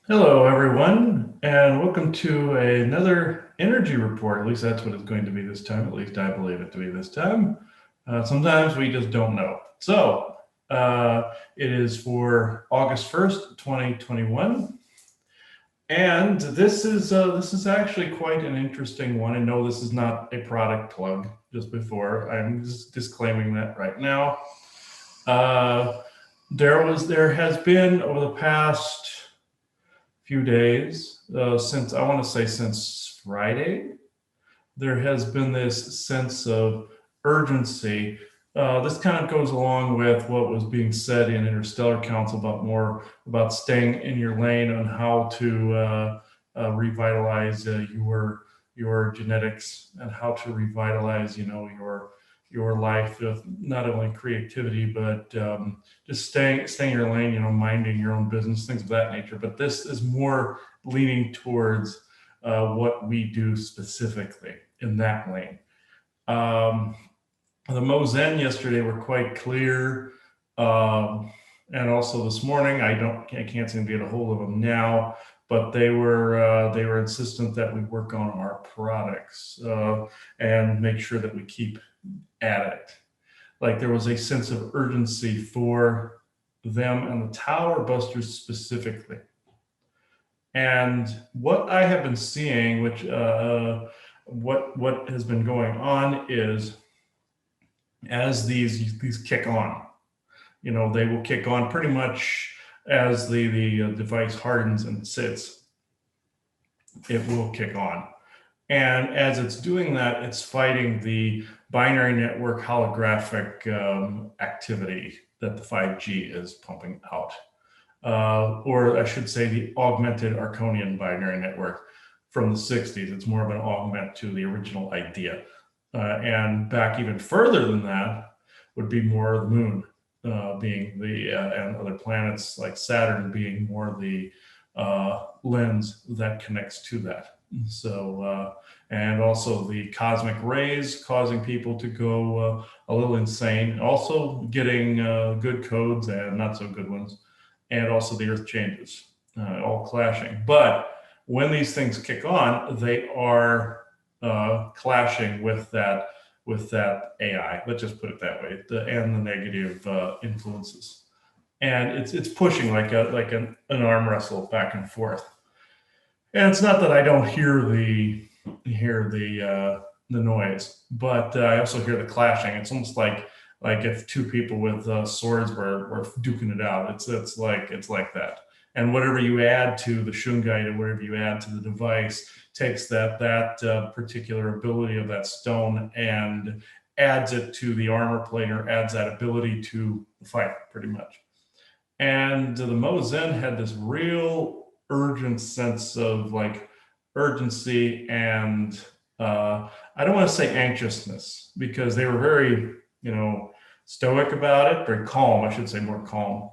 Hello, everyone, and welcome to another energy report. At least that's what it's going to be this time. At least I believe it to be this time. Sometimes we just don't know. It is for August 1st, 2021. And this is actually quite an interesting one. And no, this is not a product plug. Just before, I'm just disclaiming that right now. Uh, there has been over the past few days, since I want to say since Friday, there has been this sense of urgency. This kind of goes along with what was being said in Interstellar Council about more about staying in your lane on how to revitalize your genetics and how to revitalize, your life with not only creativity but just staying in your lane, minding your own business, things of that nature. But this is more leaning towards what we do specifically in that lane. Um, the Mozen yesterday were quite clear, and also this morning I can't seem to get a hold of them now, but they were insistent that we work on our products and make sure that we keep at it. Like there was a sense of urgency for them and the Tower Busters specifically. And what I have been seeing, which what has been going on is as these kick on, they will kick on pretty much as the device hardens and sits. It will kick on, and as it's doing that, it's fighting the binary network holographic activity that the 5G is pumping out, or I should say, the augmented Arconian binary network from the 60s. It's more of an augment to the original idea. And back even further than that would be more the moon being and other planets like Saturn being more the lens that connects to that. And also the cosmic rays causing people to go a little insane, also getting good codes and not so good ones, and also the earth changes, all clashing. But when these things kick on, they are clashing with that AI. Let's just put it that way, and the negative influences, and it's pushing like an arm wrestle back and forth. And it's not that I don't hear the noise, but I also hear the clashing. It's almost like if two people with swords were duking it out. It's like that. And whatever you add to the shungite, or whatever you add to the device, takes that particular ability of that stone and adds it to the armor plate, or adds that ability to the fight, pretty much. And the Mozen had this real urgent sense of like urgency and I don't want to say anxiousness, because they were very, stoic about it, very calm, I should say, more calm.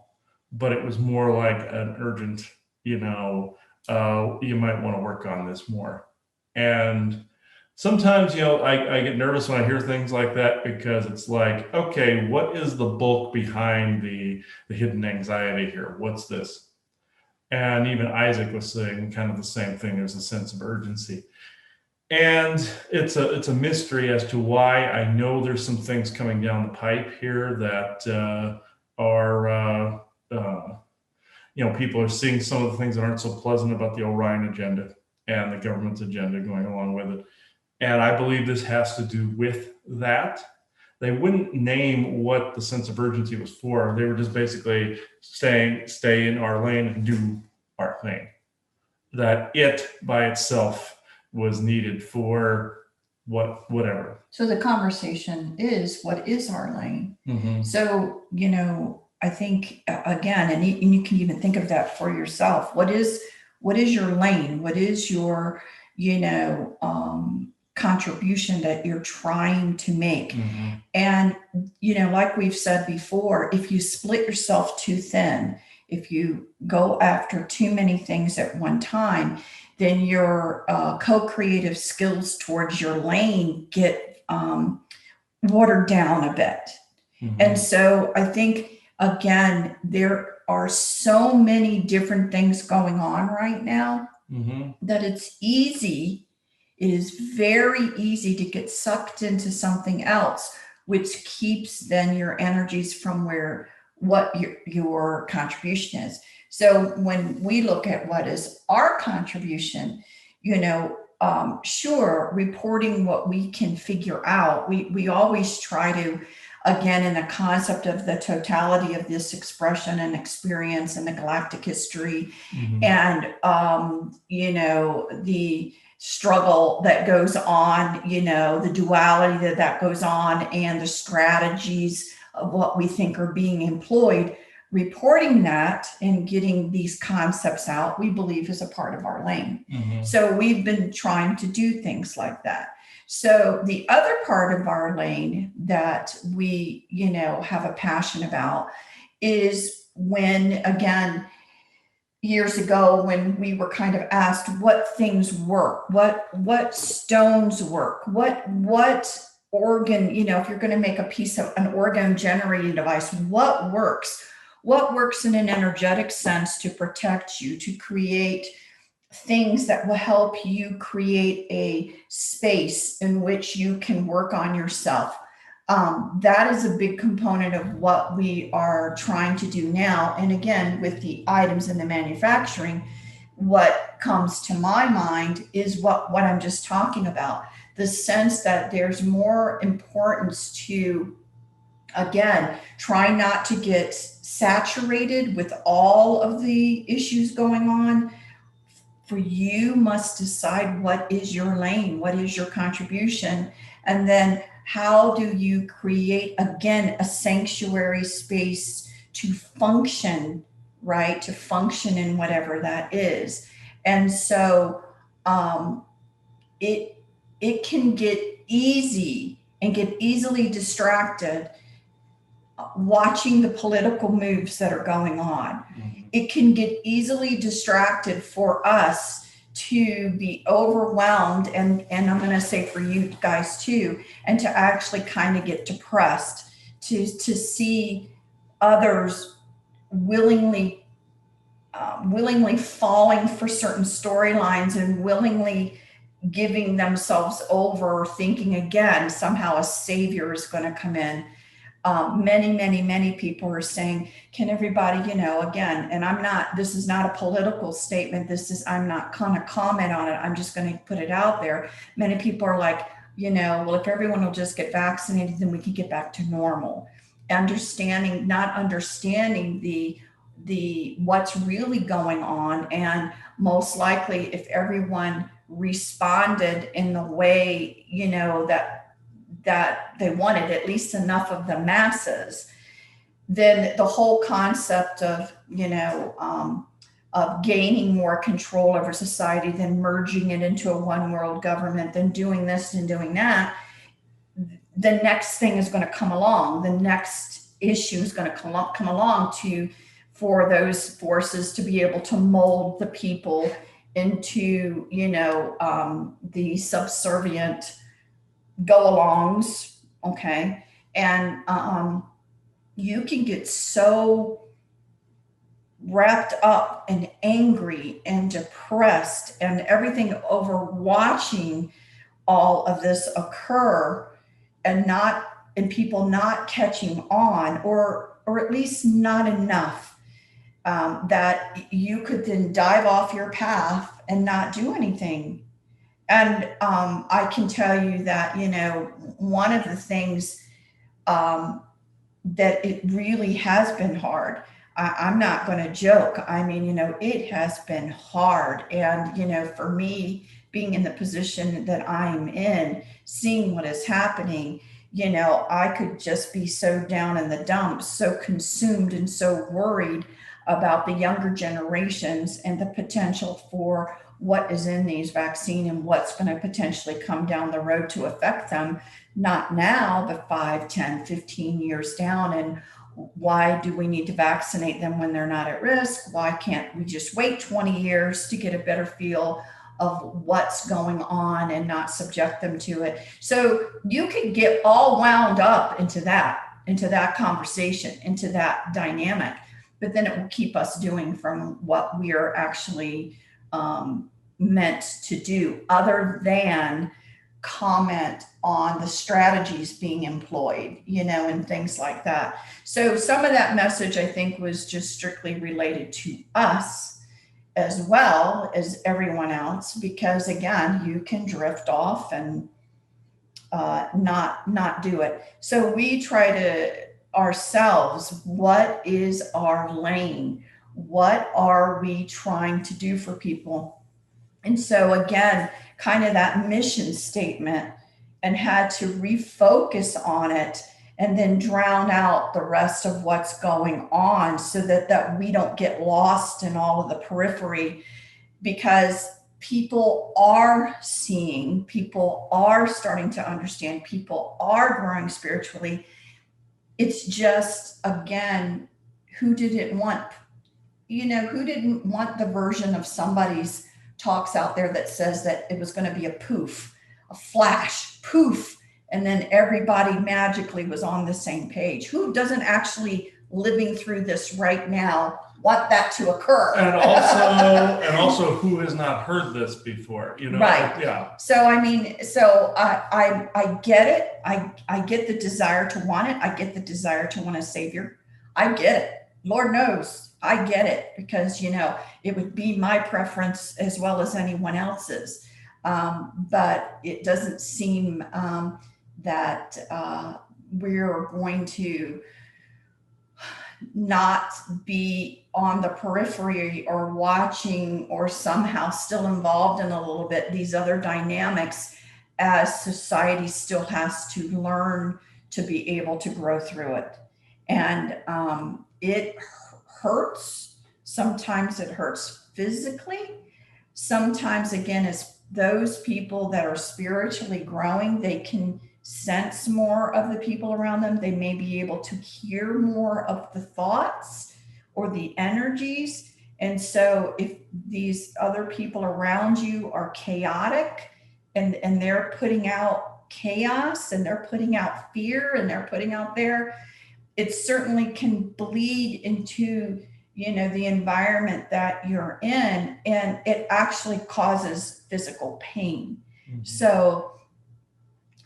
But it was more like an urgent, you might want to work on this more. And sometimes, I get nervous when I hear things like that, because it's like, okay, what is the bulk behind the hidden anxiety here? What's this? And even Isaac was saying kind of the same thing. There's a sense of urgency. And it's a mystery as to why. I know there's some things coming down the pipe here that are people are seeing some of the things that aren't so pleasant about the Orion agenda and the government's agenda going along with it. And I believe this has to do with that. They wouldn't name what the sense of urgency was for. They were just basically saying, stay in our lane and do our thing. That it by itself was needed for whatever. So the conversation is, what is our lane? Mm-hmm. So, I think again, and you can even think of that for yourself. What is your lane? What is your, contribution that you're trying to make? Mm-hmm. And, like we've said before, if you split yourself too thin, if you go after too many things at one time, then your co-creative skills towards your lane get watered down a bit. Mm-hmm. And so I think, again, there are so many different things going on right now that it's easy. It is very easy to get sucked into something else, which keeps then your energies from where what your contribution is. So when we look at what is our contribution, sure, reporting what we can figure out. We always try to, again, in the concept of the totality of this expression and experience and the galactic history, and the struggle that goes on, the duality that goes on, and the strategies of what we think are being employed. Reporting that and getting these concepts out, we believe, is a part of our lane. So we've been trying to do things like that. So the other part of our lane that we, have a passion about is when, again, years ago, when we were kind of asked what things work, what stones work, what organ, if you're going to make a piece of an organ generating device, what works in an energetic sense to protect you, to create things that will help you create a space in which you can work on yourself. That is a big component of what we are trying to do now. And again, with the items in the manufacturing, what comes to my mind is what I'm just talking about. The sense that there's more importance to, again, try not to get saturated with all of the issues going on. For you must decide what is your lane, what is your contribution, and then how do you create, again, a sanctuary space to function, right? To function in whatever that is. And so it can get easy and get easily distracted watching the political moves that are going on. It can get easily distracted for us to be overwhelmed, and I'm going to say for you guys too, and to actually kind of get depressed to see others willingly falling for certain storylines and willingly giving themselves over, thinking again somehow a savior is going to come in. Many people are saying, can everybody, again, and this is not a political statement. I'm not going to comment on it. I'm just going to put it out there. Many people are like, well, if everyone will just get vaccinated, then we can get back to normal. Not understanding the what's really going on. And most likely if everyone responded in the way, that they wanted, at least enough of the masses, then the whole concept of, of gaining more control over society, then merging it into a one world government, then doing this and doing that, the next thing is going to come along. The next issue is going to come along for those forces to be able to mold the people into, the subservient go-alongs, okay? And you can get so wrapped up and angry and depressed and everything over watching all of this occur and people not catching on, or at least not enough, that you could then dive off your path and not do anything. And I can tell you that, one of the things that it really has been hard. I'm not going to joke. I mean, it has been hard. And, for me, being in the position that I'm in, seeing what is happening, I could just be so down in the dumps, so consumed and so worried about the younger generations and the potential for what is in these vaccines and what's going to potentially come down the road to affect them, not now, but 5, 10, 15 years down. And why do we need to vaccinate them when they're not at risk? Why can't we just wait 20 years to get a better feel of what's going on and not subject them to it? So you could get all wound up into that conversation, into that dynamic. but then it will keep us doing from what we are actually meant to do, other than comment on the strategies being employed, and things like that. So some of that message, I think, was just strictly related to us as well as everyone else, because again, you can drift off and not do it. So we try to ourselves, what is our lane? What are we trying to do for people? And so again, kind of that mission statement, and had to refocus on it and then drown out the rest of what's going on, so that we don't get lost in all of the periphery, because people are seeing, people are starting to understand, people are growing spiritually. It's just, again, who didn't want, who didn't want the version of somebody's talks out there that says that it was going to be a poof, a flash, poof, and then everybody magically was on the same page? Who doesn't actually, living through this right now, want that to occur? And also who has not heard this before, Right. Yeah. So I mean, I get it. I get the desire to want it. I get the desire to want a savior. I get it. Lord knows I get it, because it would be my preference as well as anyone else's. But it doesn't seem that we're going to not be on the periphery or watching, or somehow still involved in a little bit these other dynamics, as society still has to learn to be able to grow through it. And it hurts. Sometimes it hurts physically. Sometimes, again, as those people that are spiritually growing, they can sense more of the people around them. They may be able to hear more of the thoughts or the energies. And so if these other people around you are chaotic, and they're putting out chaos, and they're putting out fear, and they're putting out there, it certainly can bleed into the environment that you're in, and it actually causes physical pain. Mm-hmm. So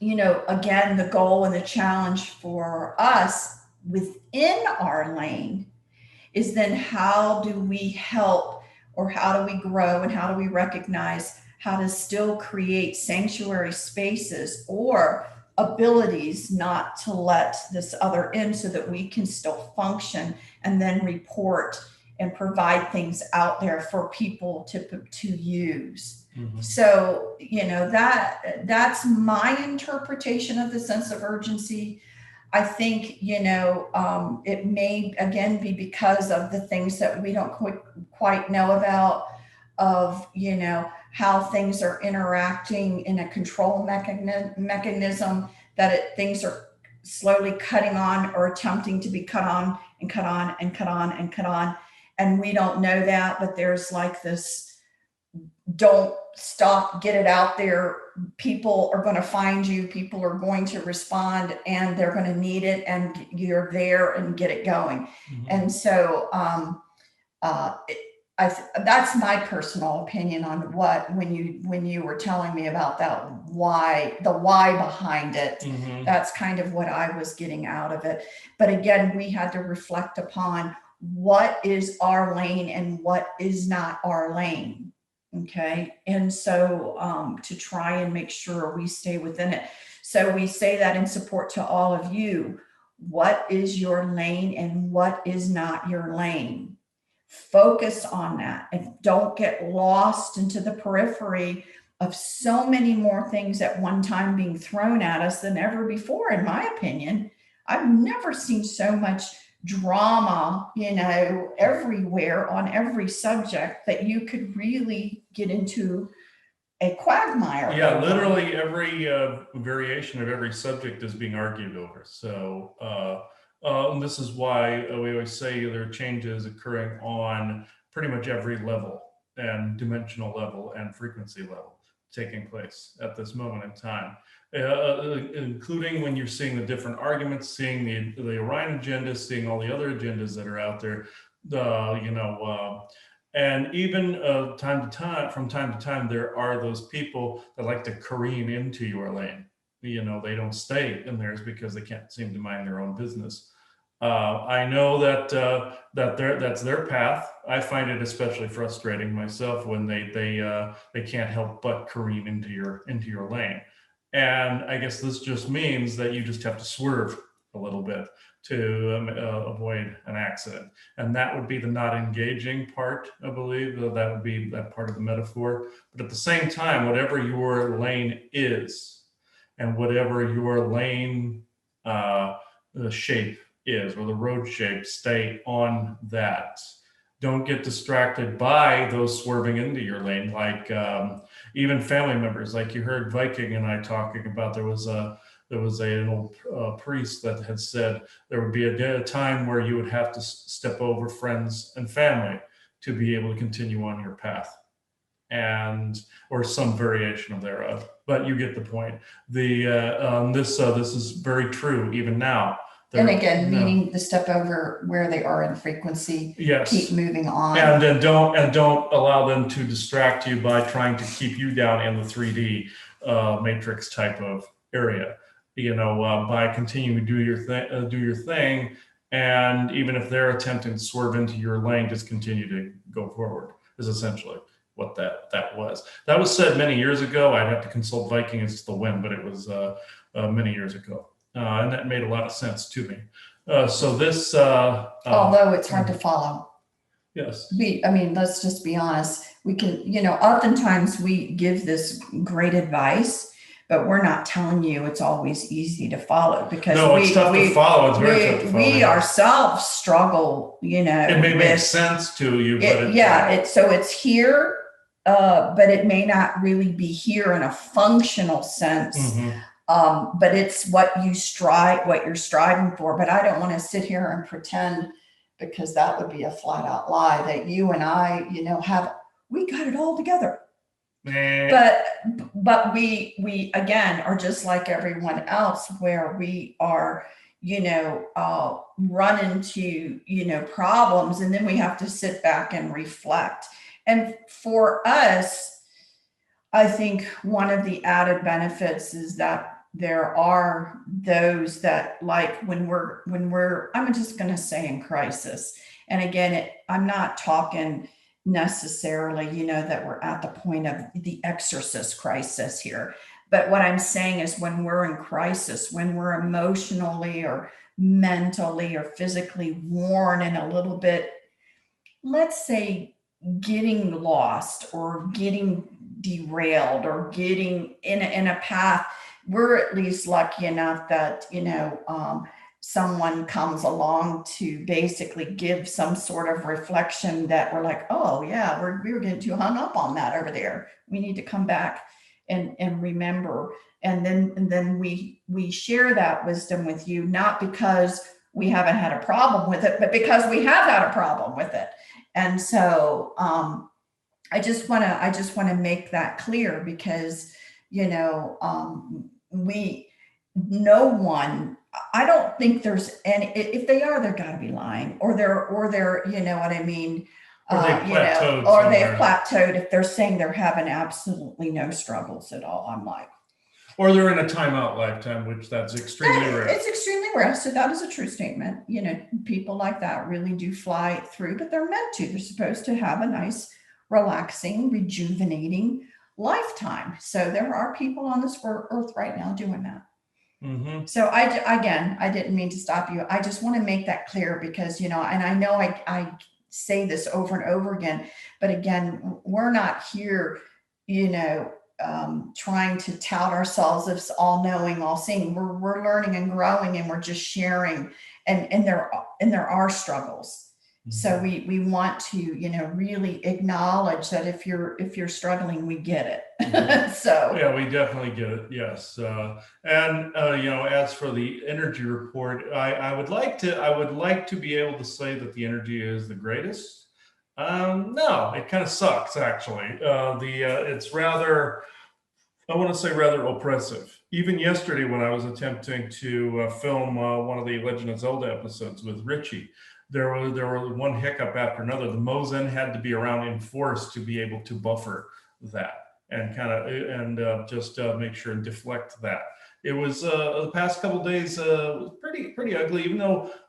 again, the goal and the challenge for us within our lane is then, how do we help, or how do we grow, and how do we recognize how to still create sanctuary spaces or abilities not to let this other in, so that we can still function and then report and provide things out there for people to use. Mm-hmm. So, that's my interpretation of the sense of urgency. I think, it may, again, be because of the things that we don't quite know about, of, how things are interacting in a control mechanism, that things are slowly cutting on, or attempting to be cut on and cut on and cut on and cut on. And we don't know that, but there's like this, don't stop, get it out there. People are going to find you. People are going to respond, and they're going to need it, and you're there, and get it going. Mm-hmm. And so that's my personal opinion on when you were telling me about that, the why behind it. Mm-hmm. That's kind of what I was getting out of it. But again, we had to reflect upon what is our lane and what is not our lane. Okay. And so to try and make sure we stay within it. So we say that in support to all of you. What is your lane and what is not your lane? Focus on that, and don't get lost into the periphery of so many more things at one time being thrown at us than ever before. In my opinion, I've never seen so much drama, everywhere on every subject, that you could really get into a quagmire. Yeah, literally every variation of every subject is being argued over. So and this is why we always say there are changes occurring on pretty much every level, and dimensional level, and frequency level taking place at this moment in time, including when you're seeing the different arguments, seeing the Orion agenda, seeing all the other agendas that are out there. and even from time to time, there are those people that like to careen into your lane. They don't stay in theirs because they can't seem to mind their own business. I know that's their path. I find it especially frustrating myself when they can't help but careen into your lane. And I guess this just means that you just have to swerve a little bit to avoid an accident. And that would be the not engaging part, I believe. That would be that part of the metaphor. But at the same time, whatever your lane is, and whatever your lane shape is, or the road shape, stay on that. Don't get distracted by those swerving into your lane. Like even family members, like you heard Viking and I talking about. An old priest that had said there would be a time where you would have to step over friends and family to be able to continue on your path, and or some variation of thereof. But you get the point. This is very true even now. And again, meaning the step over where they are in frequency. Yes. Keep moving on. And then don't allow them to distract you by trying to keep you down in the 3D matrix type of area. By continuing to do your thing, and even if they're attempting to swerve into your lane, just continue to go forward. Is essentially what that was. That was said many years ago. I'd have to consult Viking as to the when, but it was many years ago. And that made a lot of sense to me. So this, although it's hard to follow. Yes. Let's just be honest. We can, oftentimes we give this great advice, but we're not telling you it's always easy to follow, because it's tough to follow. It's very tough to follow. We ourselves struggle, It may make sense to you, but it's here, but it may not really be here in a functional sense. Mm-hmm. But it's what you're striving for. But I don't want to sit here and pretend, because that would be a flat out lie, that you and I, we got it all together. But we again are just like everyone else, where we are, run into, problems, and then we have to sit back and reflect. And for us, I think one of the added benefits is that there are those that, like, when we're I'm just going to say in crisis. And again, I'm not talking necessarily, that we're at the point of the exorcist crisis here. But what I'm saying is, when we're in crisis, when we're emotionally or mentally or physically worn and a little bit, let's say, getting lost or getting derailed or getting in a path, we're at least lucky enough that, someone comes along to basically give some sort of reflection that we're like, oh yeah, we were getting too hung up on that over there. We need to come back and remember. And then we share that wisdom with you, not because we haven't had a problem with it, but because we have had a problem with it. And so I just want to make that clear, because, no one, I don't think there's any, if they are, they're gotta be lying, or they're, you know what I mean? Or they've plateaued or they've somewhere. plateaued if they're saying they're having absolutely no struggles at all. I'm like, Or they're in a timeout lifetime, which that's extremely rare. it's extremely rare. So that is a true statement. People like that really do fly through, but they're meant to. They're supposed to have a nice, relaxing, rejuvenating lifetime. So there are people on this earth right now doing that. Mm-hmm. So I didn't mean to stop you. I just want to make that clear, because, and I know I say this over and over again, but again, we're not here, trying to tout ourselves as all knowing, all seeing. We're learning and growing, and we're just sharing, and there are struggles. Mm-hmm. So we want to, really acknowledge that if you're struggling, we get it. Mm-hmm. So yeah, we definitely get it. Yes. And as for the energy report, I would like to be able to say that the energy is the greatest. No, it kind of sucks, actually. It's rather, I want to say, rather oppressive. Even yesterday, when I was attempting to film one of the Legend of Zelda episodes with Richie, there was one hiccup after another. The Mosen had to be around in force to be able to buffer that and kind of just make sure and deflect that. It was the past couple days was pretty ugly,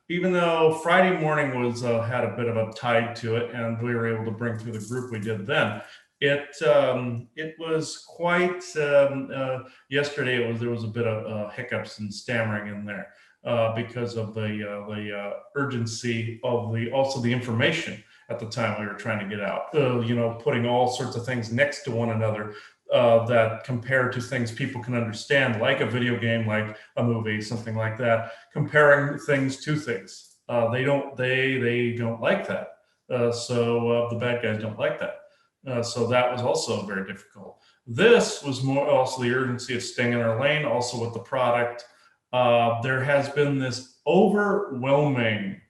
even though Friday morning was had a bit of a tide to it, and we were able to bring through the group we did then. It was quite yesterday. There was a bit of hiccups and stammering in there because of the urgency of the information at the time we were trying to get out. Putting all sorts of things next to one another that compare to things people can understand, like a video game, like a movie, something like that. Comparing things to things, they don't like that. So the bad guys don't like that. So that was also very difficult. This was more also the urgency of staying in our lane, also with the product. There has been this overwhelming,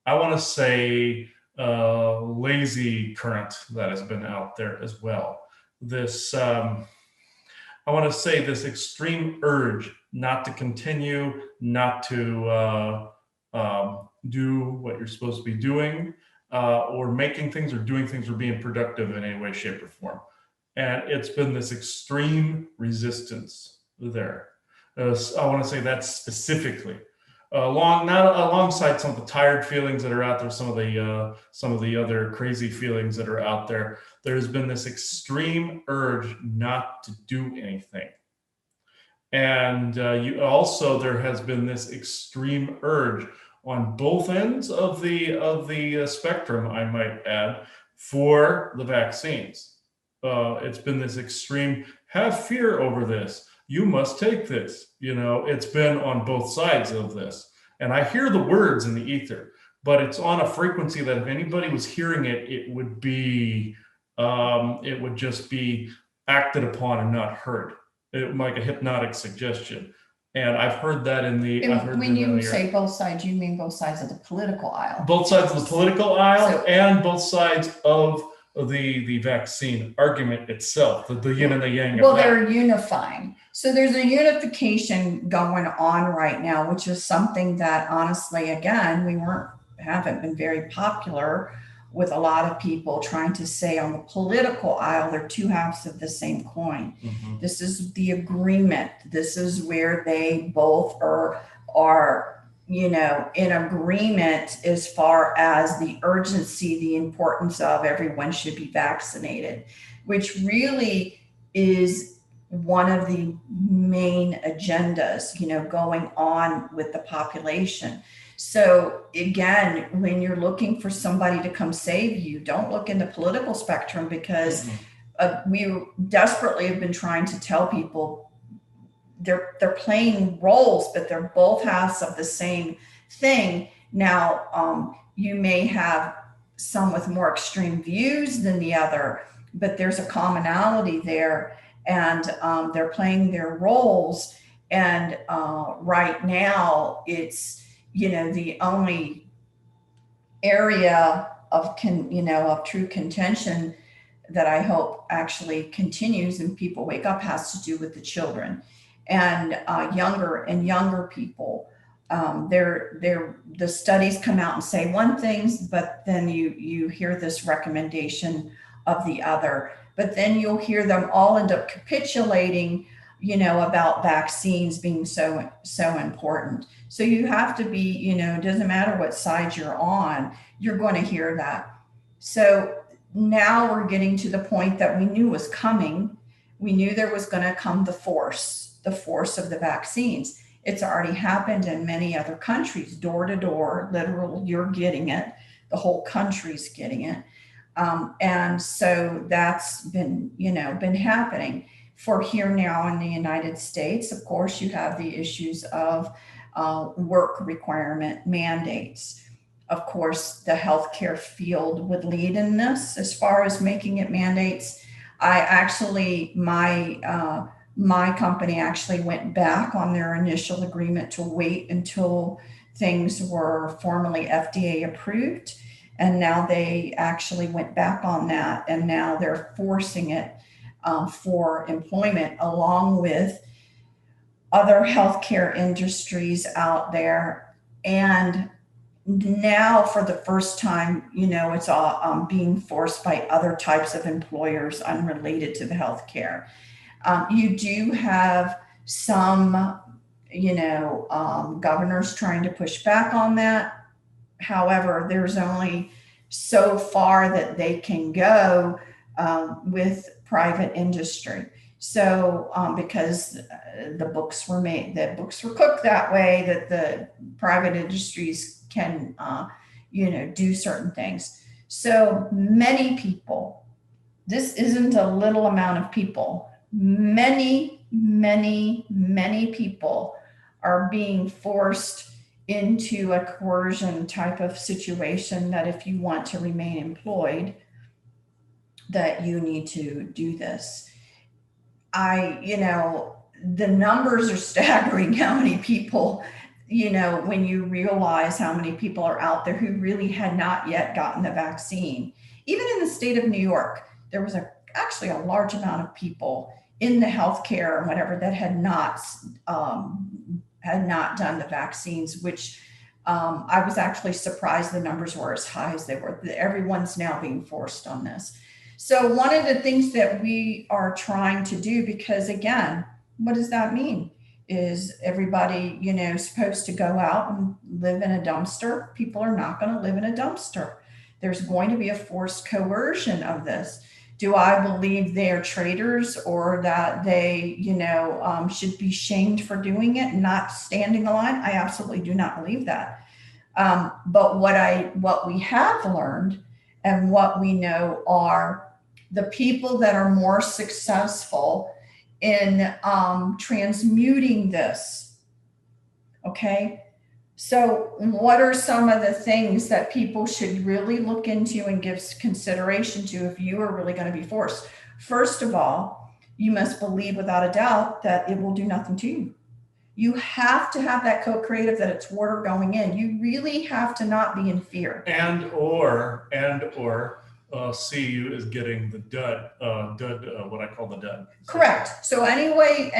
I want to say, lazy current that has been out there as well. I want to say this extreme urge not to continue, not to do what you're supposed to be doing, or making things or doing things or being productive in any way, shape, or form. And it's been this extreme resistance there. I want to say that specifically, not alongside some of the tired feelings that are out there, some of the other crazy feelings that are out there. There's been this extreme urge not to do anything, and there has been this extreme urge on both ends of the spectrum, I might add, for the vaccines. It's been this extreme, have fear over this. You must take this. It's been on both sides of this. And I hear the words in the ether, but it's on a frequency that if anybody was hearing it, it would just be acted upon and not heard. Like a hypnotic suggestion. And I've heard that when you say both sides, you mean both sides of the political aisle. Both sides of the political aisle and both sides of the vaccine argument itself, the yin and the yang. Well, they're unifying. So there's a unification going on right now, which is something that honestly, again, haven't been very popular with a lot of people trying to say on the political aisle, they're two halves of the same coin. Mm-hmm. This is the agreement. This is where they both are in agreement as far as the urgency, the importance of everyone should be vaccinated, which really is one of the main agendas, going on with the population. So again, when you're looking for somebody to come save you, don't look in the political spectrum, because we desperately have been trying to tell people they're playing roles, but they're both halves of the same thing. Now, you may have some with more extreme views than the other, but there's a commonality there, and they're playing their roles. And right now, it's the only area of true contention that I hope actually continues and people wake up has to do with the children and younger people. The studies come out and say one thing, but then you hear this recommendation of the other. But then you'll hear them all end up capitulating, about vaccines being so important. So you have to be, it doesn't matter what side you're on, you're going to hear that. So now we're getting to the point that we knew was coming. We knew there was going to come the force of the vaccines. It's already happened in many other countries, door to door, literal, you're getting it. The whole country's getting it. And so that's been happening. For here now in the United States, of course, you have the issues of work requirement mandates. Of course, the healthcare field would lead in this as far as making it mandates. My company actually went back on their initial agreement to wait until things were formally FDA approved. And now they actually went back on that, and now they're forcing it for employment, along with other healthcare industries out there. And now for the first time, it's all being forced by other types of employers unrelated to the healthcare. You do have some, governors trying to push back on that. However, there's only so far that they can go with private industry. So, because the books were cooked that way, that the private industries can, do certain things. So many people, this isn't a little amount of people. Many people are being forced into a coercion type of situation that if you want to remain employed, that you need to do this. The numbers are staggering how many people, when you realize how many people are out there who really had not yet gotten the vaccine. Even in the state of New York, there was actually a large amount of people in the healthcare and whatever that had not done the vaccines, which I was actually surprised the numbers were as high as they were. Everyone's now being forced on this. So one of the things that we are trying to do, because again, what does that mean? Is everybody, supposed to go out and live in a dumpster? People are not going to live in a dumpster. There's going to be a forced coercion of this. Do I believe they're traitors or that they, should be shamed for doing it and not standing the line? I absolutely do not believe that. But what we have learned and what we know are the people that are more successful in transmuting this. Okay. So what are some of the things that people should really look into and give consideration to if you are really going to be forced? First of all, you must believe without a doubt that it will do nothing to you. You have to have that co-creative, that it's water going in. You really have to not be in fear. And or see you as getting the dud, what I call the dud. Correct. So any way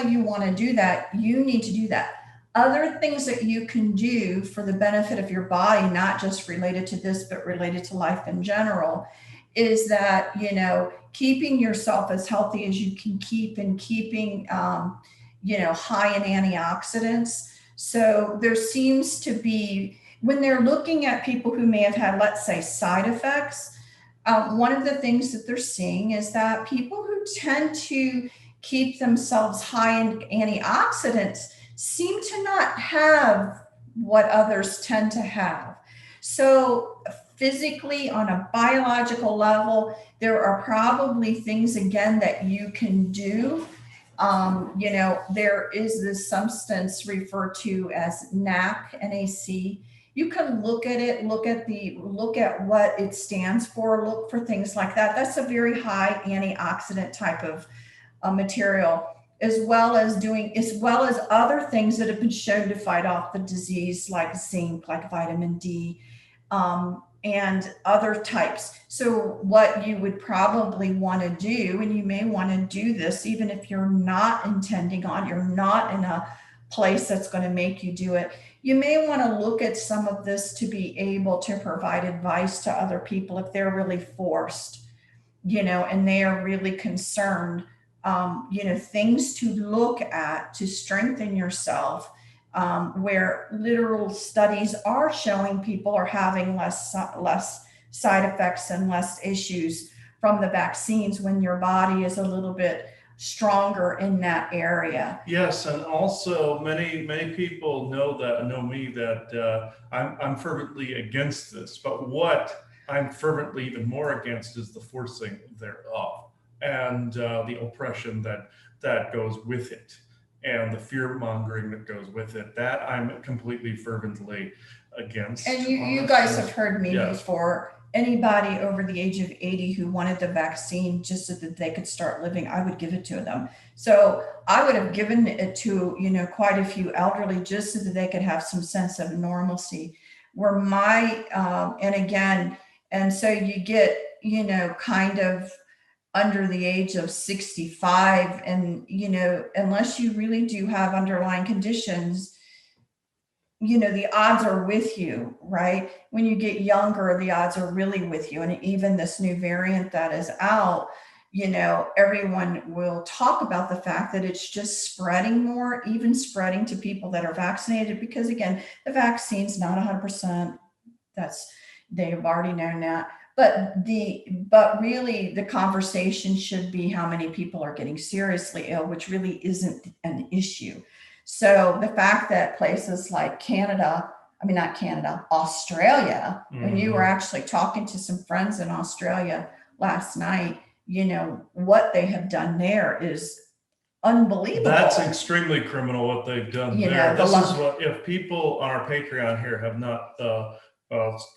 you want to do that, you need to do that. Other things that you can do for the benefit of your body, not just related to this, but related to life in general, is that, keeping yourself as healthy as you can keep and keeping, high in antioxidants. So there seems to be, when they're looking at people who may have had, let's say, side effects, one of the things that they're seeing is that people who tend to keep themselves high in antioxidants seem to not have what others tend to have. So physically, on a biological level, there are probably things, again, that you can do. There is this substance referred to as NAC. You can look at it, look at what it stands for, look for things like that. That's a very high antioxidant type of material, as well as other things that have been shown to fight off the disease, like zinc, like vitamin D, and other types. So what you would probably want to do, and you may want to do this even if you're not you're not in a place that's going to make you do it, you may want to look at some of this to be able to provide advice to other people if they're really forced, and they are really concerned, things to look at to strengthen yourself, where literal studies are showing people are having less side effects and less issues from the vaccines when your body is a little bit stronger in that area. Yes, and also many people know me that I'm fervently against this. But what I'm fervently even more against is the forcing thereof and the oppression that goes with it, and the fear mongering that goes with it. That I'm completely fervently against. And you guys have heard me before. Anybody over the age of 80 who wanted the vaccine just so that they could start living, I would give it to them. So I would have given it to, quite a few elderly just so that they could have some sense of normalcy. Where and so you get, kind of under the age of 65, and, unless you really do have underlying conditions, the odds are with you, right? When you get younger, the odds are really with you. And even this new variant that is out, everyone will talk about the fact that it's just spreading more, even spreading to people that are vaccinated, because again, the vaccine's not 100%. They've already known that. But really the conversation should be how many people are getting seriously ill, which really isn't an issue. So the fact that places like Australia, when you were actually talking to some friends in Australia last night, what they have done there is unbelievable. That's extremely criminal what they've done there. This is what, if people on our Patreon here have not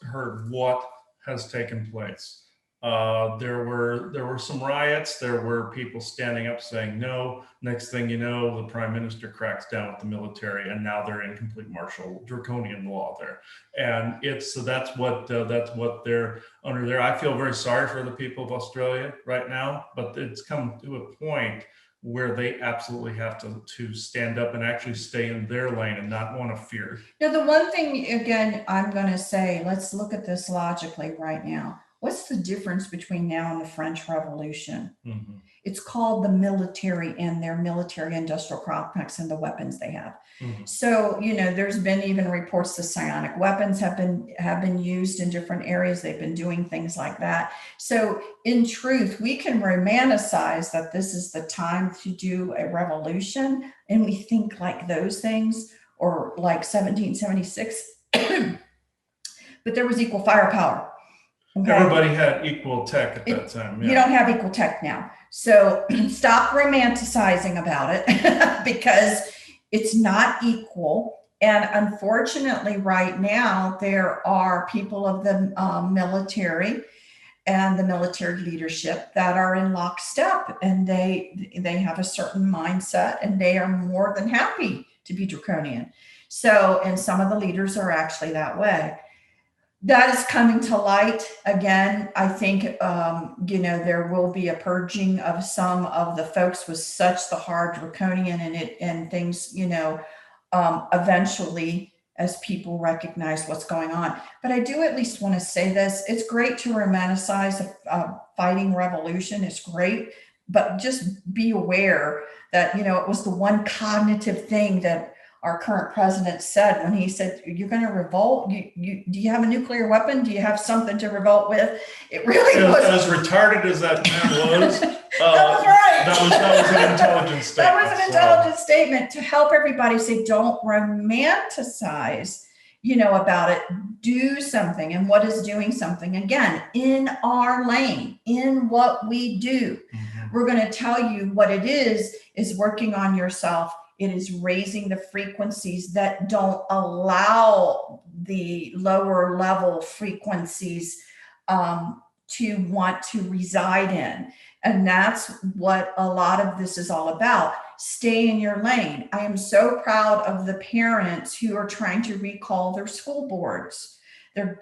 heard what has taken place. There were some riots. There were people standing up saying no. Next thing you know, the prime minister cracks down with the military, and now they're in complete martial draconian law there. And that's what they're under there. I feel very sorry for the people of Australia right now, but it's come to a point where they absolutely have to stand up and actually stay in their lane and not want to fear. Now, the one thing, again, I'm going to say, let's look at this logically right now. What's the difference between now and the French Revolution? Mm-hmm. It's called the military and their military industrial complex and the weapons they have. Mm-hmm. So, there's been even reports the psionic weapons have been used in different areas. They've been doing things like that. So in truth, we can romanticize that this is the time to do a revolution. And we think like those things, or like 1776, but there was equal firepower. Okay. Everybody had equal tech at that time. Yeah. You don't have equal tech now. So stop romanticizing about it because it's not equal. And unfortunately, right now, there are people of the military and the military leadership that are in lockstep, and they have a certain mindset, and they are more than happy to be draconian. So, and some of the leaders are actually that way. That is coming to light again. I think, there will be a purging of some of the folks with such the hard draconian and things, eventually as people recognize what's going on. But I do at least want to say this. It's great to romanticize a fighting revolution. It's great, but just be aware that, it was the one cognitive thing that our current president said when he said, "You're going to revolt? Do you have a nuclear weapon? Do you have something to revolt with?" It really was as retarded as that man was. That was right. That was an intelligent statement. That was an intelligent statement to help everybody say, don't romanticize, about it. Do something. And what is doing something? Again, in our lane, in what we do. Mm-hmm. We're going to tell you what it is working on yourself. It is raising the frequencies that don't allow the lower level frequencies to want to reside in. And that's what a lot of this is all about. Stay in your lane. I am so proud of the parents who are trying to recall their school boards. They're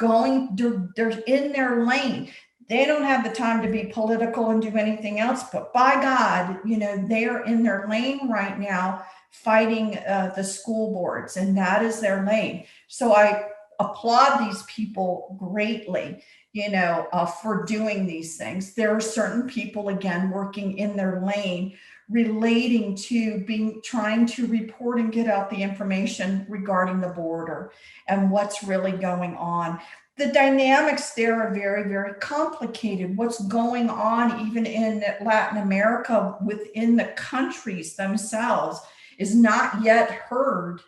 in their lane. They don't have the time to be political and do anything else, but by God, they are in their lane right now fighting the school boards, and that is their lane. So I applaud these people greatly, for doing these things. There are certain people, again, working in their lane relating to trying to report and get out the information regarding the border and what's really going on. The dynamics there are very, very complicated. What's going on even in Latin America within the countries themselves is not yet heard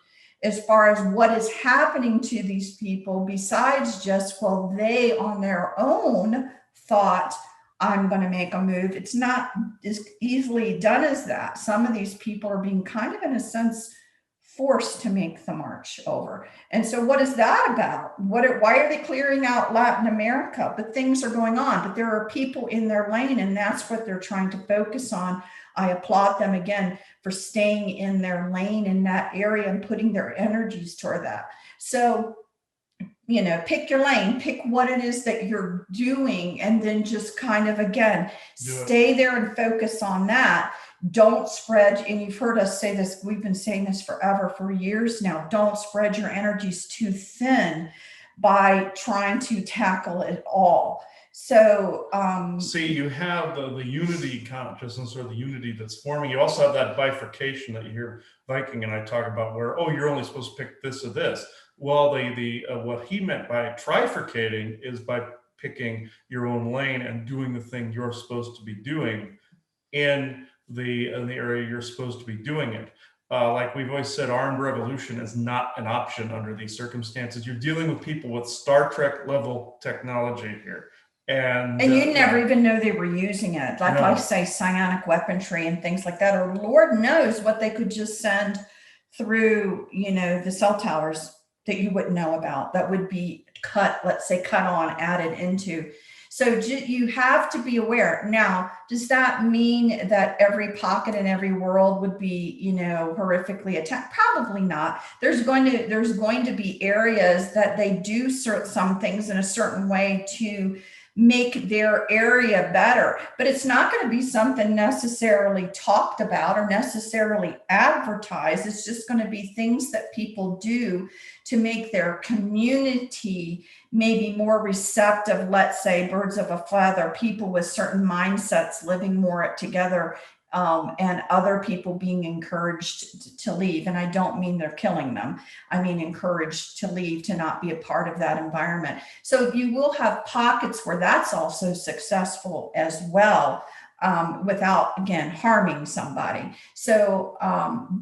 as far as what is happening to these people, besides just, well, they on their own thought, I'm going to make a move. It's not as easily done as that. Some of these people are being kind of, in a sense, forced to make the march over. And so what is that about? Why are they clearing out Latin America? But things are going on, but there are people in their lane, and that's what they're trying to focus on. I applaud them again for staying in their lane in that area and putting their energies toward that. So, pick your lane, pick what it is that you're doing, and then just kind of, again, stay there and focus on that. Don't spread, and you've heard us say this, we've been saying this forever, for years now, don't spread your energies too thin by trying to tackle it all. So, See, you have the unity consciousness, or the unity that's forming. You also have that bifurcation that you hear Viking and I talk about, where, oh, you're only supposed to pick this or this. Well, the what he meant by trifurcating is by picking your own lane and doing the thing you're supposed to be doing in the area you're supposed to be doing it. Like we've always said, armed revolution is not an option under these circumstances. You're dealing with people with Star Trek level technology here. and you never even know they were using it. Like I No. say, psionic weaponry and things like that, or Lord knows what they could just send through, the cell towers that you wouldn't know about, that would be cut, let's say, cut on, added into. So you have to be aware. Now, does that mean that every pocket in every world would be, horrifically attacked? Probably not. There's going to be areas that they do some things in a certain way to make their area better, but it's not going to be something necessarily talked about or necessarily advertised. It's just going to be things that people do to make their community maybe more receptive. Let's say birds of a feather, people with certain mindsets living more together, and other people being encouraged to leave. And I don't mean they're killing them. I mean encouraged to leave, to not be a part of that environment. So you will have pockets where that's also successful as well, without, again, harming somebody. So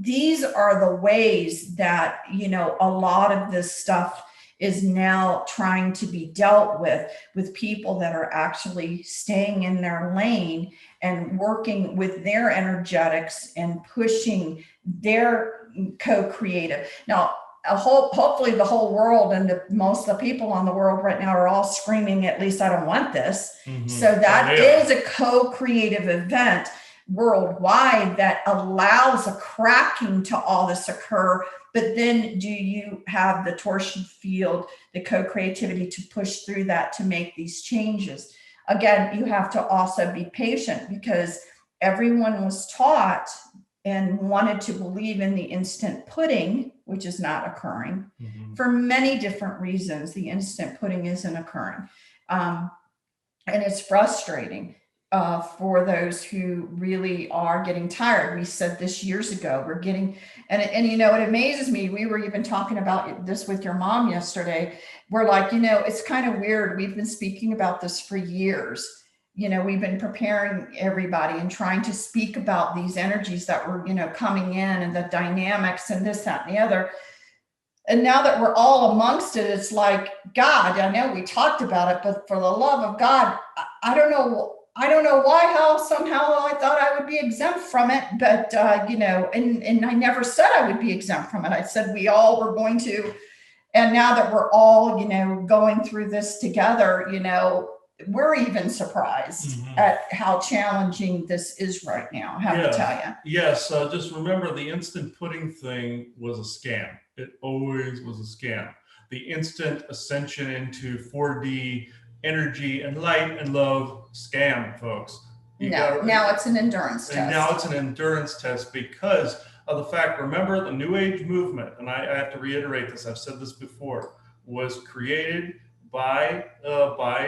these are the ways that, a lot of this stuff is now trying to be dealt with people that are actually staying in their lane and working with their energetics and pushing their co-creative. Now, hopefully the whole world and most of the people on the world right now are all screaming, at least I don't want this. Mm-hmm. So that is a co-creative event worldwide that allows a cracking to all this occur. But then do you have the torsion field, the co-creativity to push through that to make these changes? Again, you have to also be patient, because everyone was taught and wanted to believe in the instant pudding, which is not occurring. Mm-hmm. For many different reasons. The instant pudding isn't occurring. And it's frustrating for those who really are getting tired. We said this years ago. We're getting, and it amazes me. We were even talking about this with your mom yesterday. We're like, it's kind of weird. We've been speaking about this for years. We've been preparing everybody and trying to speak about these energies that were, coming in, and the dynamics and this, that, and the other. And now that we're all amongst it, it's like, God, I know we talked about it, but for the love of God, I don't know why, how, somehow I thought I would be exempt from it. But, and I never said I would be exempt from it. I said we all were going to. And now that we're all, going through this together, we're even surprised at how challenging this is right now. I have to tell you. Yes. Just remember, the instant pudding thing was a scam. It always was a scam. The instant ascension into 4D energy and light and love, scam, folks. Now it's an endurance test. Now it's an endurance test because of the fact, remember, the New Age movement, and I have to reiterate this, I've said this before, was created by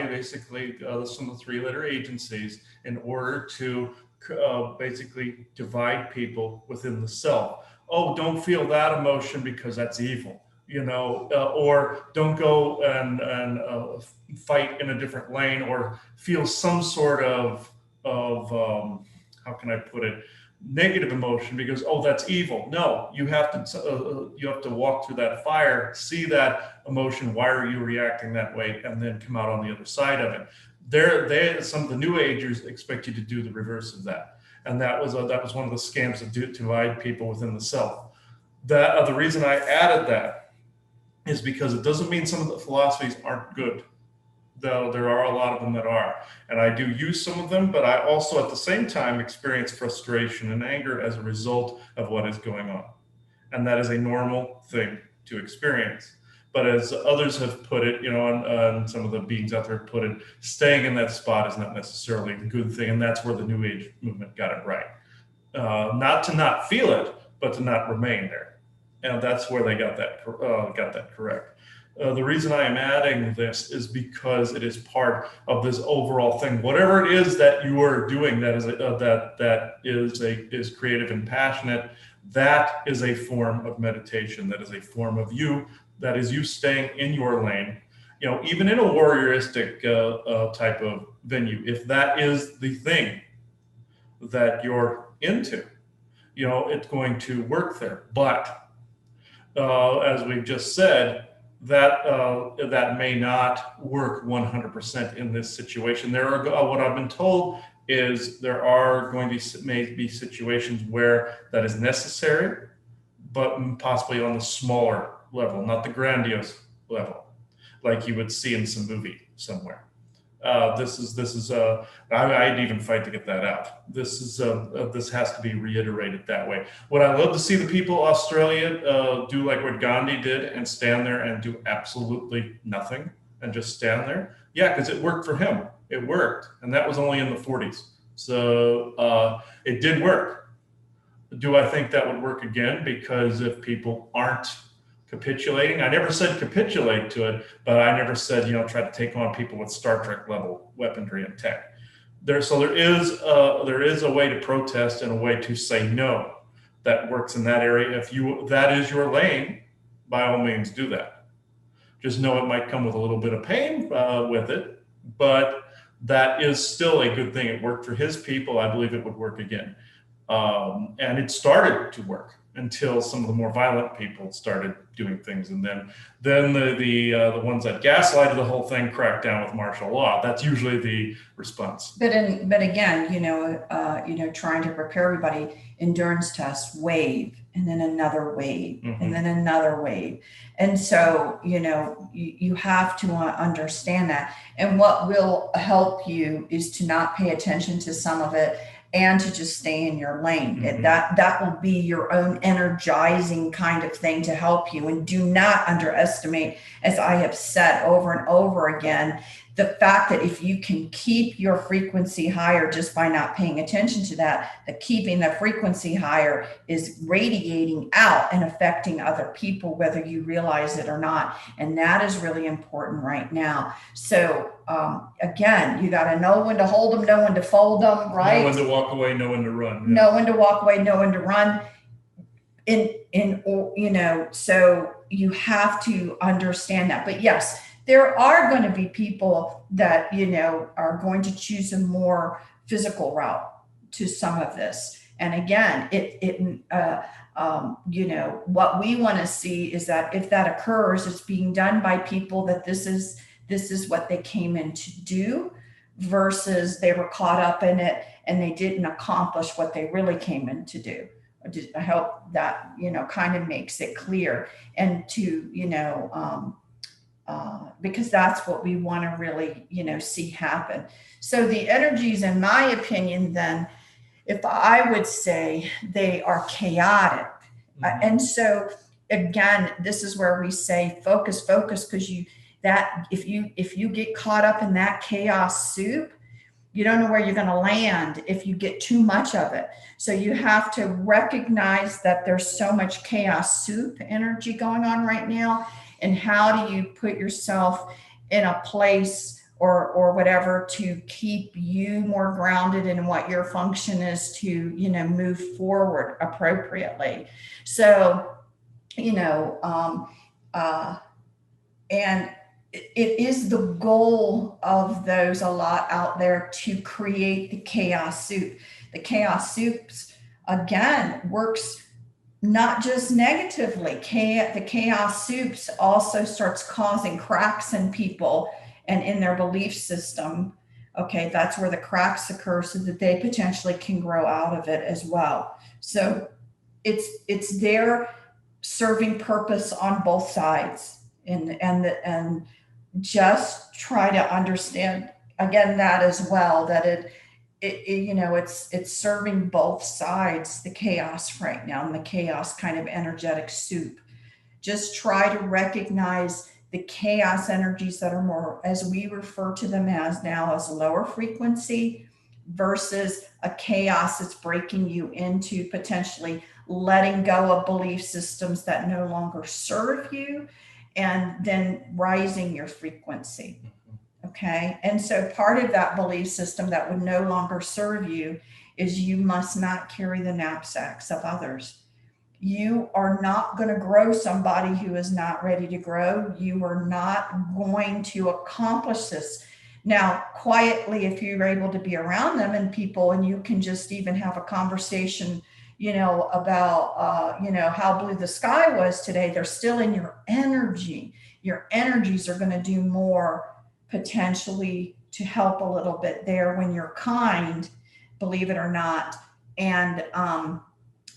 basically some of the three-letter agencies in order to basically divide people within the self. Oh, don't feel that emotion because that's evil, or don't go and fight in a different lane, or feel some sort of how can I put it, negative emotion because, oh, that's evil. No, you have to walk through that fire, see that emotion, why are you reacting that way, and then come out on the other side of it. Some of the New Agers expect you to do the reverse of that, and that was one of the scams to divide people within the self. The reason I added that is because it doesn't mean some of the philosophies aren't good. Though there are a lot of them that are, and I do use some of them, but I also at the same time experience frustration and anger as a result of what is going on, and that is a normal thing to experience. But as others have put it, and some of the beings out there put it, staying in that spot is not necessarily a good thing, and that's where the New Age movement got it right. not to not feel it, but to not remain there. And that's where they got that correct. The reason I am adding this is because it is part of this overall thing. Whatever it is that you are doing that is creative and passionate, that is a form of meditation. That is a form of you. That is you staying in your lane. You know, even in a warrioristic type of venue, if that is the thing that you're into, you know, it's going to work there. But as we've just said, that may not work 100% in this situation. There are what I've been told is there are going to be maybe situations where that is necessary, but possibly on the smaller level, not the grandiose level, like you would see in some movie somewhere. I'd even fight to get that out. This has to be reiterated that way. Would I love to see the people of Australia do like what Gandhi did and stand there and do absolutely nothing and just stand there? Yeah, because it worked for him. It worked, and that was only in the 40s. So it did work. Do I think that would work again? Because if people aren't capitulating. I never said capitulate to it, but I never said, you know, try to take on people with Star Trek level weaponry and tech. There is a way to protest and a way to say no that works in that area. If that is your lane, by all means do that. Just know it might come with a little bit of pain with it, but that is still a good thing. It worked for his people. I believe it would work again. And it started to work until some of the more violent people started doing things, and then the ones that gaslighted the whole thing cracked down with martial law. That's usually the response. But again, trying to prepare everybody, endurance test, wave, and then another wave, and then another wave, and so you have to understand that. And what will help you is to not pay attention to some of it and to just stay in your lane. That will be your own energizing kind of thing to help you. And do not underestimate, as I have said over and over again, the fact that if you can keep your frequency higher just by not paying attention to that keeping the frequency higher is radiating out and affecting other people, whether you realize it or not. And that is really important right now. So again, you got to know when to hold them, know when to fold them, right? Know when to walk away, know when to run. Yeah. Know when to walk away, know when to run. So you have to understand that. But yes, there are going to be people that, are going to choose a more physical route to some of this. And again, what we want to see is that if that occurs, it's being done by people that this is what they came in to do, versus they were caught up in it and they didn't accomplish what they really came in to do. I hope that, kind of makes it clear. And to, because that's what we want to really, see happen. So the energies, in my opinion, then, if I would say, they are chaotic. And so again, this is where we say focus, because if you get caught up in that chaos soup, you don't know where you're going to land if you get too much of it. So you have to recognize that there's so much chaos soup energy going on right now. And how do you put yourself in a place or whatever to keep you more grounded in what your function is to, move forward appropriately. So, and it is the goal of those a lot out there to create the chaos soup. The chaos soups, again, works not just negatively. The chaos soups also starts causing cracks in people and in their belief system. Okay, that's where the cracks occur so that they potentially can grow out of it as well. So it's there serving purpose on both sides. And just try to understand again that as well, that it's serving both sides, the chaos right now, and the chaos kind of energetic soup. Just try to recognize the chaos energies that are more, as we refer to them as now, as lower frequency, versus a chaos that's breaking you into potentially letting go of belief systems that no longer serve you, and then rising your frequency. Okay. And so part of that belief system that would no longer serve you is you must not carry the knapsacks of others. You are not going to grow somebody who is not ready to grow. You are not going to accomplish this. Now, quietly, if you're able to be around them and people, and you can just even have a conversation, about, how blue the sky was today, they're still in your energy. Your energies are going to do more potentially to help a little bit there when you're kind, believe it or not. And,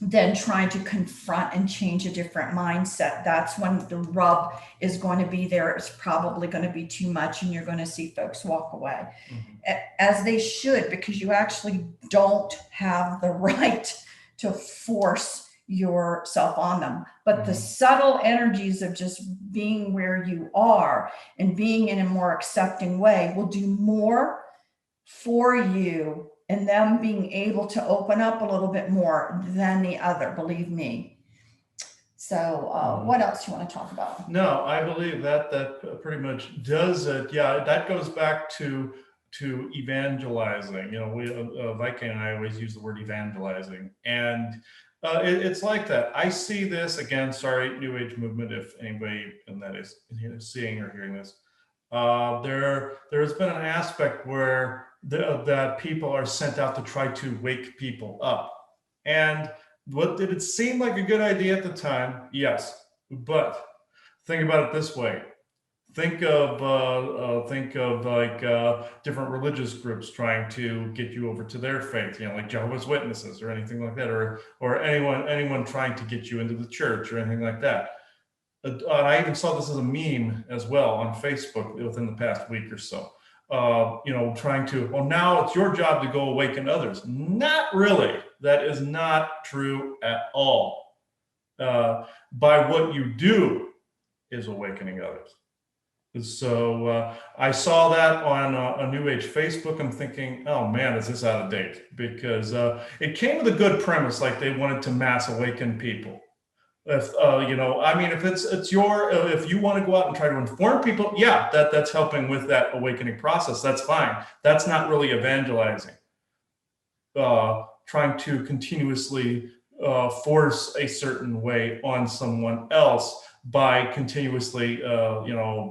then trying to confront and change a different mindset. That's when the rub is going to be there. It's probably going to be too much, and you're going to see folks walk away, as they should, because you actually don't have the right to force yourself on them. But the subtle energies of just being where you are and being in a more accepting way will do more for you, and them being able to open up a little bit more than the other, believe me. So what else you want to talk about? No, I believe that pretty much does it. Yeah, that goes back to evangelizing. We Viking and I always use the word evangelizing, and it's like that. I see this again. Sorry, New Age movement. If anybody and that is seeing or hearing this, there's been an aspect where that people are sent out to try to wake people up. And what did it seem like a good idea at the time? Yes, but think about it this way. Think of like different religious groups trying to get you over to their faith, like Jehovah's Witnesses or anything like that, or anyone trying to get you into the church or anything like that. I even saw this as a meme as well on Facebook within the past week or so. Trying to, well, now it's your job to go awaken others. Not really. That is not true at all. By what you do is awakening others. So I saw that on a New Age Facebook. I'm thinking, oh man, is this out of date? Because it came with a good premise, like they wanted to mass awaken people. If if you want to go out and try to inform people, yeah, that's helping with that awakening process. That's fine. That's not really evangelizing. Trying to continuously force a certain way on someone else by continuously,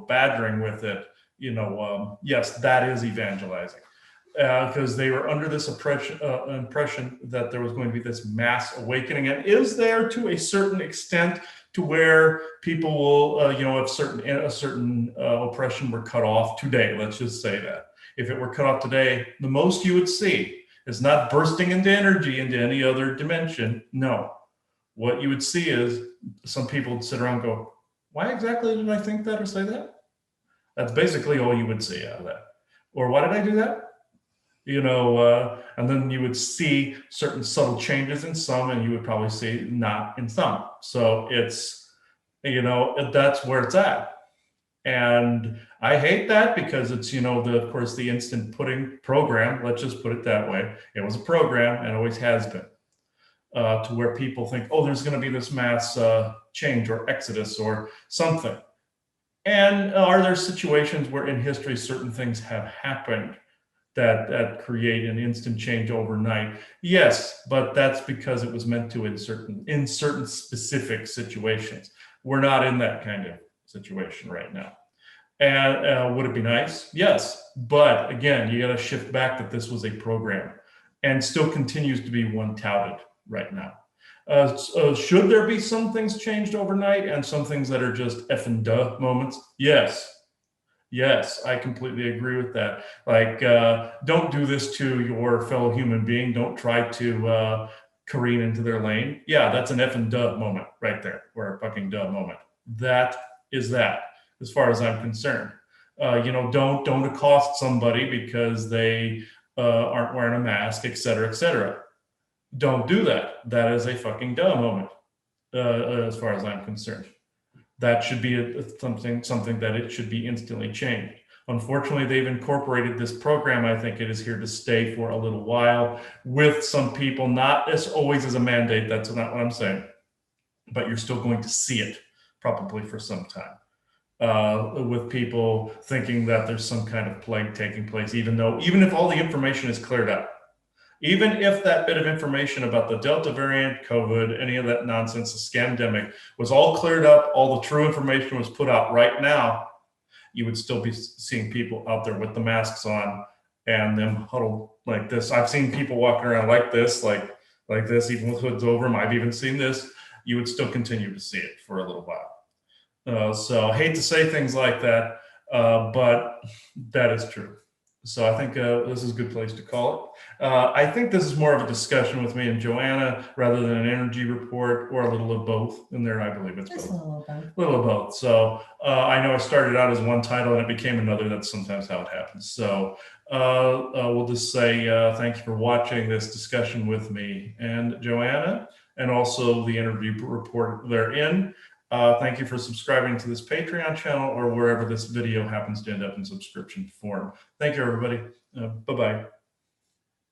badgering with it. Yes, that is evangelizing. Because they were under this impression that there was going to be this mass awakening, and is there to a certain extent to where people will, if a certain oppression were cut off today. Let's just say that if it were cut off today, the most you would see is not bursting into energy into any other dimension. No, what you would see is some people would sit around and go, "Why exactly did I think that or say that?" That's basically all you would see out of that. Or why did I do that? And then you would see certain subtle changes in some, and you would probably see not in some. So it's, that's where it's at. And I hate that because it's, of course, the instant pudding program. Let's just put it that way. It was a program and always has been, to where people think, oh, there's going to be this mass change or exodus or something. And are there situations where in history certain things have happened that create an instant change overnight? Yes, but that's because it was meant to in certain specific situations. We're not in that kind of situation right now. And would it be nice? Yes, but again, you got to shift back that this was a program, and still continues to be one touted right now. Should there be some things changed overnight and some things that are just effing duh moments? Yes, I completely agree with that. Like, don't do this to your fellow human being. Don't try to careen into their lane. Yeah, that's an effing duh moment right there, or a fucking duh moment. That is that, as far as I'm concerned. Don't accost somebody because they aren't wearing a mask, et cetera, et cetera. Don't do that. That is a fucking duh moment, as far as I'm concerned. That should be something that it should be instantly changed. Unfortunately, they've incorporated this program. I think it is here to stay for a little while with some people, not as always as a mandate. That's not what I'm saying, but you're still going to see it probably for some time. With people thinking that there's some kind of plague taking place, even if all the information is cleared up, even if that bit of information about the Delta variant, COVID, any of that nonsense, the scandemic was all cleared up, all the true information was put out right now, you would still be seeing people out there with the masks on and them huddled like this. I've seen people walking around like this, like this, even with hoods over them. I've even seen this. You would still continue to see it for a little while. So I hate to say things like that, but that is true. So I think this is a good place to call it. I think this is more of a discussion with me and Joanna rather than an energy report, or a little of both. In there, I believe it's Just both. a little of both. A little of both. So I know I started out as one title and it became another. That's sometimes how it happens. So we'll just say thank you for watching this discussion with me and Joanna, and also the interview report therein. Thank you for subscribing to this Patreon channel, or wherever this video happens to end up in subscription form. Thank you, everybody. Bye-bye.